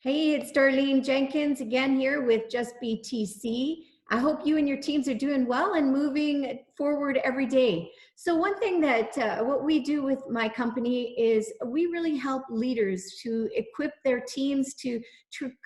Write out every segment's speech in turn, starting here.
Hey, it's Darlene Jenkins again here with Just BTC. I hope you and your teams are doing well and moving forward every day. So one thing that what we do with my company is we really help leaders to equip their teams to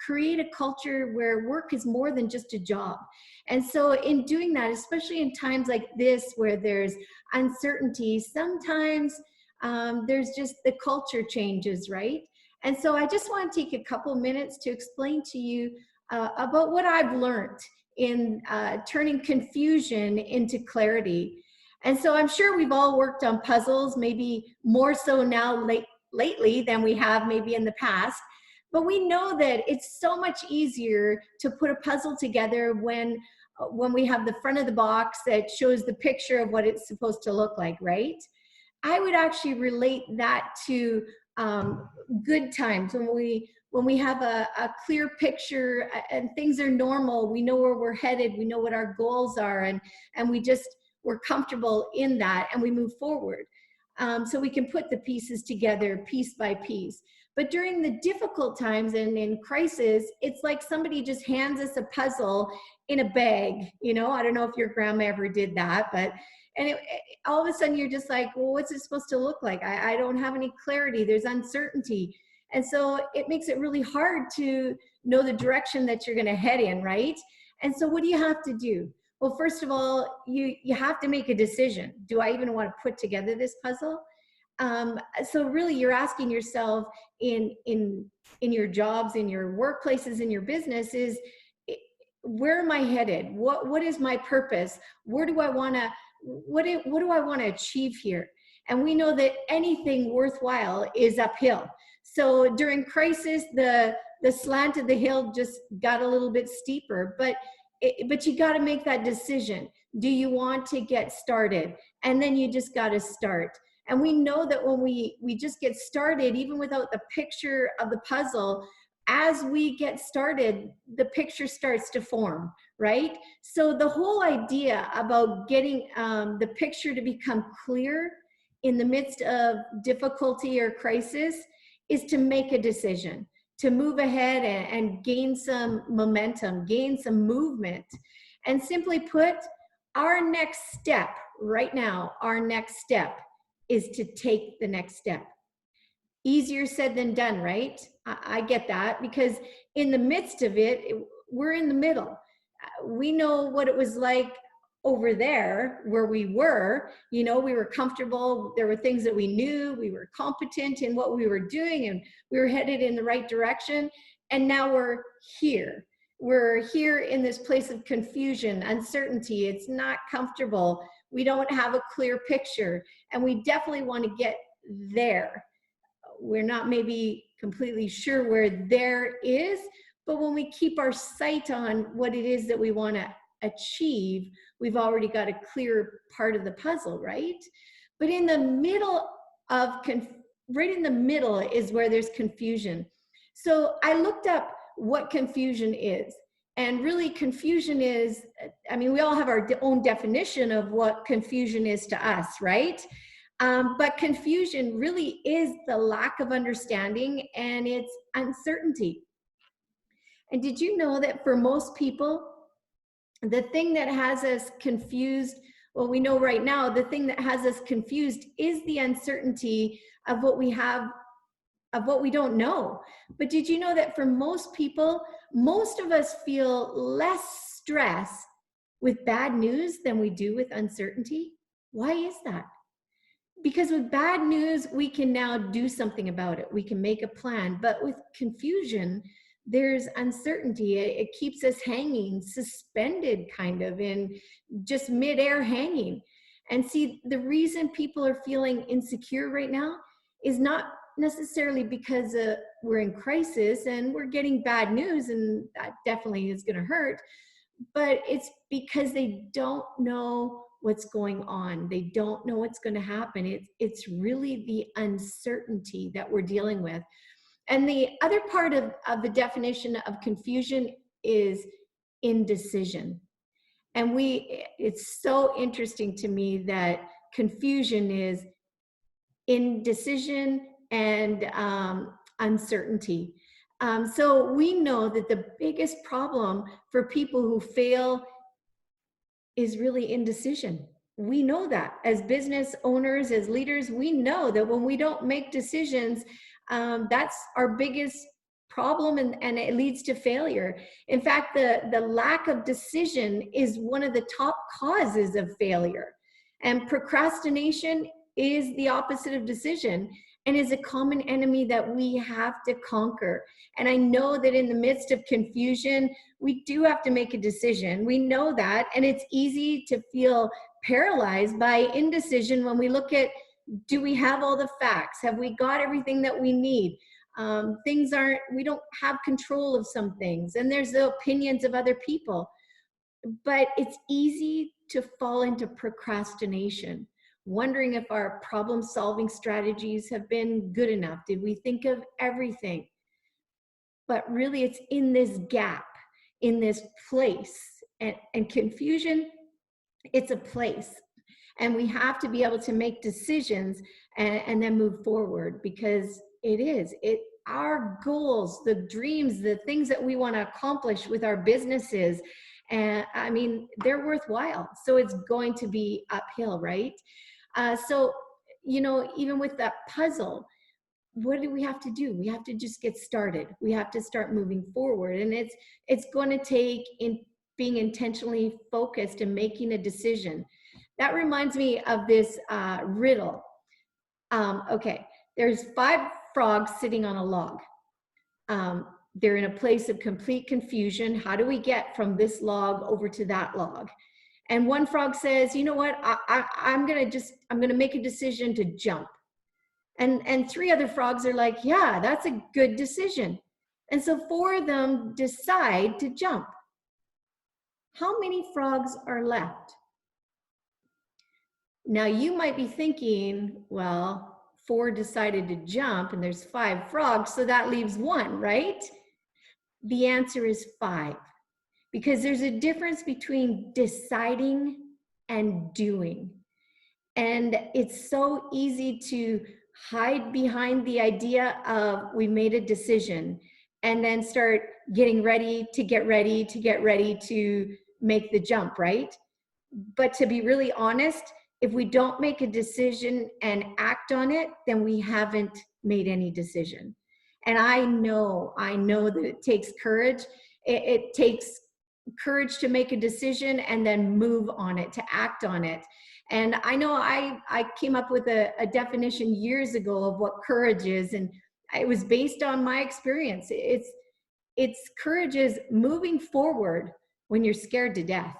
create a culture where work is more than just a job. And so in doing that, especially in times like this where there's uncertainty, sometimes there's just the culture changes, right? And so I just want to take a couple minutes to explain to you about what I've learned in turning confusion into clarity. And so I'm sure we've all worked on puzzles, maybe more so now lately than we have maybe in the past. But we know that it's so much easier to put a puzzle together when we have the front of the box that shows the picture of what it's supposed to look like, right? I would actually relate that to good times when we have a clear picture and things are normal. We know where we're headed. We know what our goals are, and we're comfortable in that, and we move forward. So we can put the pieces together piece by piece. But during the difficult times and in crisis, it's like somebody just hands us a puzzle in a bag. You know, I don't know if your grandma ever did that, but all of a sudden you're just like, well, what's it supposed to look like? I don't have any clarity. There's uncertainty. And so it makes it really hard to know the direction that you're going to head in, right? And so what do you have to do? Well, first of all, you have to make a decision. Do I even want to put together this puzzle? So really you're asking yourself in your jobs, in your workplaces, in your business is, where am I headed? What is my purpose? Where do I want to, what do I want to achieve here? And we know that anything worthwhile is uphill. So during crisis, the slant of the hill just got a little bit steeper, but you got to make that decision. Do you want to get started? And then you just got to start. And we know that when we just get started, even without the picture of the puzzle, as we get started, the picture starts to form, right? So the whole idea about getting the picture to become clear in the midst of difficulty or crisis is to make a decision, to move ahead and gain some momentum, gain some movement. And simply put, our next step right now, our next step is to take the next step. Easier said than done, right? I get that, because in the midst of it, we're in the middle. We know what it was like over there where we were. You know, we were comfortable. There were things that we knew. We were competent in what we were doing, and we were headed in the right direction. And now we're here. We're here in this place of confusion, uncertainty. It's not comfortable. We don't have a clear picture, and we definitely want to get there. We're not maybe completely sure where there is, but when we keep our sight on what it is that we want to achieve, we've already got a clear part of the puzzle, right? But in the middle of, right in the middle is where there's confusion. So I looked up what confusion is. And really confusion is, I mean, we all have our own definition of what confusion is to us, right? But confusion really is the lack of understanding, and it's uncertainty. And did you know that for most people, the thing that has us confused, well, we know right now, the thing that has us confused is the uncertainty of what we have, of what we don't know. But did you know that for most people, most of us feel less stress with bad news than we do with uncertainty? Why is that? Because with bad news, we can now do something about it. We can make a plan. But with confusion, there's uncertainty. It keeps us hanging, suspended kind of in just midair hanging. And see, the reason people are feeling insecure right now is not necessarily because we're in crisis and we're getting bad news, and that definitely is going to hurt, but it's because they don't know what's going on. They don't know what's going to happen. It's really the uncertainty that we're dealing with. And the other part of the definition of confusion is indecision. And it's so interesting to me that confusion is indecision and uncertainty. So we know that the biggest problem for people who fail is really indecision. We know that as business owners, as leaders, we know that when we don't make decisions, that's our biggest problem, and it leads to failure. In fact, the lack of decision is one of the top causes of failure. And procrastination is the opposite of decision and is a common enemy that we have to conquer. And I know that in the midst of confusion, we do have to make a decision. We know that, and it's easy to feel paralyzed by indecision when we look at, do we have all the facts? Have we got everything that we need? We don't have control of some things, and there's the opinions of other people. But it's easy to fall into procrastination, wondering if our problem-solving strategies have been good enough. Did we think of everything? But really, it's in this gap, in this place, and confusion, it's a place. And we have to be able to make decisions and then move forward, because our goals, the dreams, the things that we want to accomplish with our businesses, and I mean, they're worthwhile. So it's going to be uphill, right? So, even with that puzzle, what do we have to do? We have to just get started. We have to start moving forward. And it's going to take being intentionally focused and making a decision. That reminds me of this riddle. Okay, there's 5 frogs sitting on a log. They're in a place of complete confusion. How do we get from this log over to that log? And one frog says, you know what, I'm gonna make a decision to jump. And 3 other frogs are like, yeah, that's a good decision. And so 4 of them decide to jump. How many frogs are left? Now you might be thinking, well, 4 decided to jump and there's 5 frogs, so that leaves 1, right? The answer is 5, because there's a difference between deciding and doing. And it's so easy to hide behind the idea of we made a decision and then start getting ready to make the jump, right? But to be really honest, if we don't make a decision and act on it, then we haven't made any decision. And I know that it takes courage. It takes courage to make a decision and then move on it, to act on it. And I know I came up with a definition years ago of what courage is, and it was based on my experience. It's courage is moving forward when you're scared to death.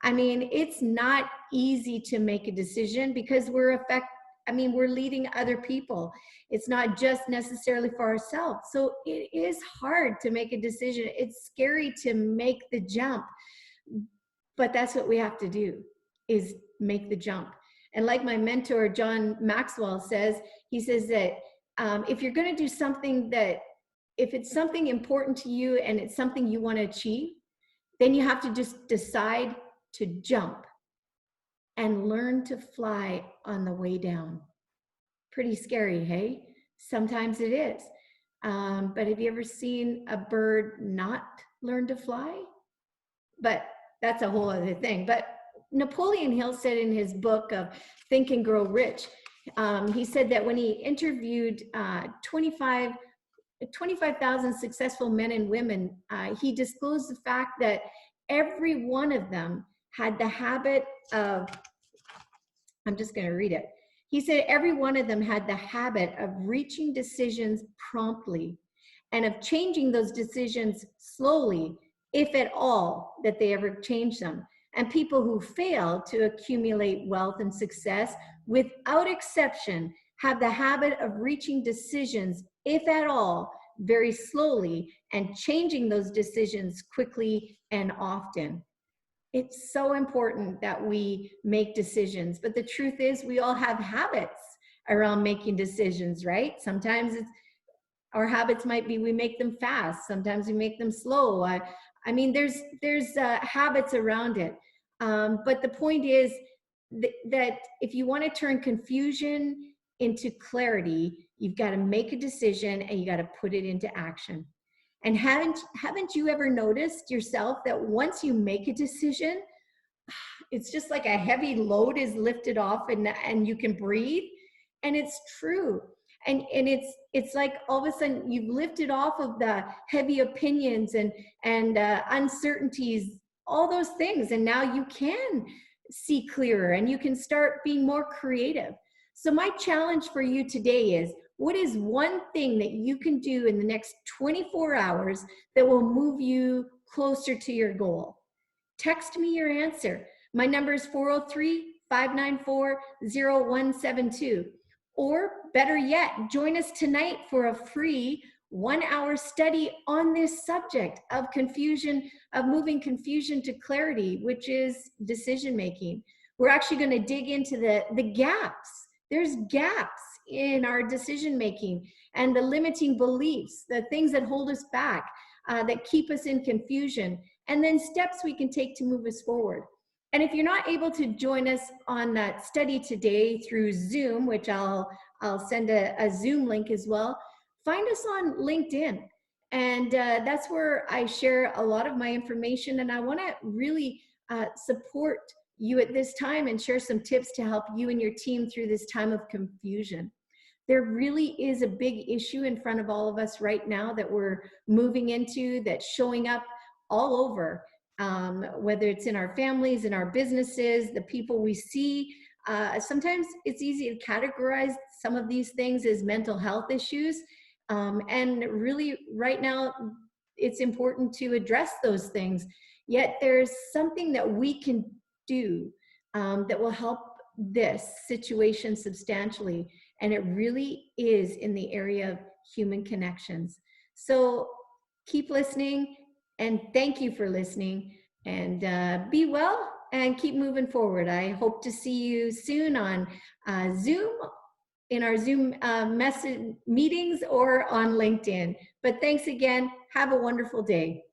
I mean, it's not easy to make a decision because we're leading other people. It's not just necessarily for ourselves. So it is hard to make a decision. It's scary to make the jump, but that's what we have to do, is make the jump. And like my mentor, John Maxwell says, he says that if you're going to do something if it's something important to you and it's something you want to achieve, then you have to just decide to jump and learn to fly on the way down. Pretty scary, hey? Sometimes it is. But have you ever seen a bird not learn to fly? But that's a whole other thing. But Napoleon Hill said in his book of Think and Grow Rich, he said that when he interviewed 25,000 successful men and women, he disclosed the fact that every one of them had the habit of, I'm just going to read it. He said every one of them had the habit of reaching decisions promptly and of changing those decisions slowly, if at all, that they ever changed them. And people who fail to accumulate wealth and success, without exception, have the habit of reaching decisions, if at all, very slowly, and changing those decisions quickly and often. It's so important that we make decisions, but the truth is we all have habits around making decisions, right? Sometimes our habits might be we make them fast, sometimes we make them slow. I mean, there's habits around it. But the point is that if you want to turn confusion into clarity, you've got to make a decision and you got to put it into action. And haven't you ever noticed yourself that once you make a decision, it's just like a heavy load is lifted off, and you can breathe? And it's true. And it's like all of a sudden you've lifted off of the heavy opinions and uncertainties, all those things, and now you can see clearer and you can start being more creative. So my challenge for you today is, what is one thing that you can do in the next 24 hours that will move you closer to your goal? Text me your answer. My number is 403-594-0172. Or better yet, join us tonight for a free 1-hour study on this subject of confusion, of moving confusion to clarity, which is decision making. We're actually going to dig into the gaps. There's gaps in our decision making and the limiting beliefs, the things that hold us back, that keep us in confusion, and then steps we can take to move us forward. And if you're not able to join us on that study today through Zoom, which I'll send a Zoom link as well, find us on LinkedIn. And that's where I share a lot of my information. And I want to really support you at this time and share some tips to help you and your team through this time of confusion. There really is a big issue in front of all of us right now that we're moving into, that's showing up all over. Whether it's in our families, in our businesses, the people we see. Sometimes it's easy to categorize some of these things as mental health issues. And really right now, it's important to address those things. Yet there's something that we can do that will help this situation substantially. And it really is in the area of human connections. So keep listening. And thank you for listening, and be well and keep moving forward. I hope to see you soon on Zoom, in our Zoom message meetings, or on LinkedIn. But thanks again. Have a wonderful day.